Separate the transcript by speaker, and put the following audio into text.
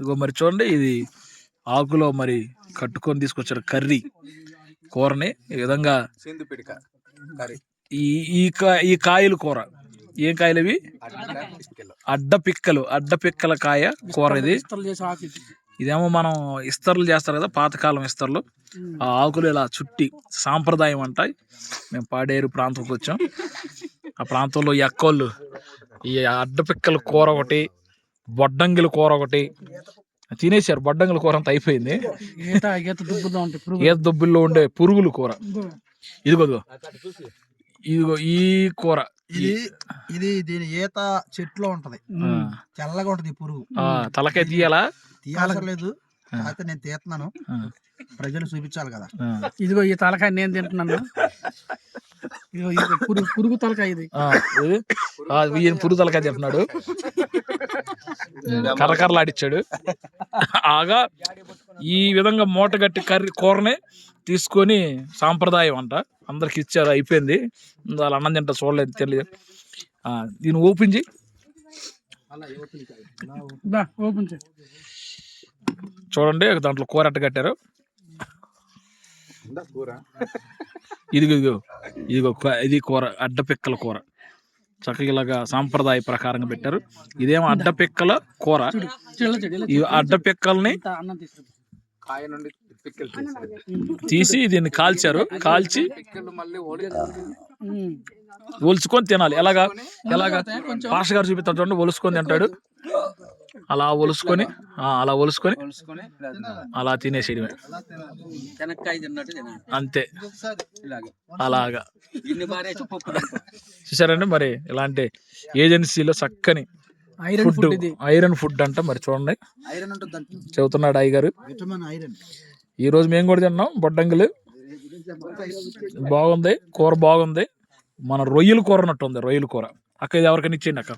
Speaker 1: ఇగో మరి చూడండి, ఇది ఆకులో మరి కట్టుకొని తీసుకొచ్చారు కర్రీ కూరని. ఈ విధంగా ఈ ఈ కాయలు కూర, ఏం కాయలు ఇవి? అడ్డ పిక్కల కాయ కూర ఇది. ఇదేమో మనం ఇస్తర్లు చేస్తారు కదా, పాతకాలం ఇస్తర్లు. ఆ ఆకులు ఇలా చుట్టి సాంప్రదాయం అంటాయి. మేము పాడేరు ప్రాంతంకి వచ్చాం. ఆ ప్రాంతంలో ఈ అక్కోళ్ళు ఈ అడ్డపిక్కల కూర ఒకటి, బొడ్డంగిల కూర ఒకటి తినేశారు. బొడ్డంగిల కూర అంతా అయిపోయింది. ఈత దుబ్బుల్లో ఉండే పురుగుల కూర ఇదిగో ఈ కూర.
Speaker 2: ఇది దీని ఈత చెట్లో ఉంటది, తెల్లగా ఉంటది పురుగు.
Speaker 1: తలకాయ
Speaker 2: తీయాలలేదు, అయితే నేను తీస్తున్నాను, ప్రజలు చూపించాలి కదా.
Speaker 3: ఇదిగో ఈ తలకాయ నేను తింటున్నాను. పురుగు తలకాయ ఇది.
Speaker 1: పురుగు తలకాయ తింటున్నాడు, కర్రకర్రలాడిచ్చాడు. ఆగా ఈ విధంగా మూటగట్టి కూరని తీసుకొని సాంప్రదాయం అంట అందరికి ఇచ్చారు. అయిపోయింది. వాళ్ళ అన్నం తింటా చూడలేదు, తెలియదు. దీన్ని ఓపెన్ చేయి, చూడండి దాంట్లో కూర అట్ట కట్టారు. ఇదిగో ఇది కూర, అడ్డపిక్కల కూర. చక్కగా ఇలాగా సాంప్రదాయ ప్రకారంగా పెట్టారు. ఇదేమో అడ్డపిక్కల కూర. ఈ అడ్డపిక్కల్ని తీసి దీన్ని కాల్చారు. కాల్చి ఒలుచుకొని తినాలి. ఎలాగా పాష గారు చూపిస్తాడు చూడండి, ఒలుసుకొని తింటాడు. అలా ఒలుసుకొని అలా తినేసేయడమే అంతే. అలాగా చూసారండి. మరి ఇలాంటి ఏజెన్సీలో చక్కని ఐరన్ ఫుడ్ అంట. మరి చూడండి, చెబుతున్నాడు అయ్య గారు. ఈ రోజు మేము కూడా తిన్నాం బొడ్డంగులు. బాగుంది కూర, బాగుంది. మన రొయ్యల కూర అన్నట్టు ఉంది. రొయ్యల కూర అక్క, ఇది ఎవరికైనా ఇచ్చేయండి అక్క.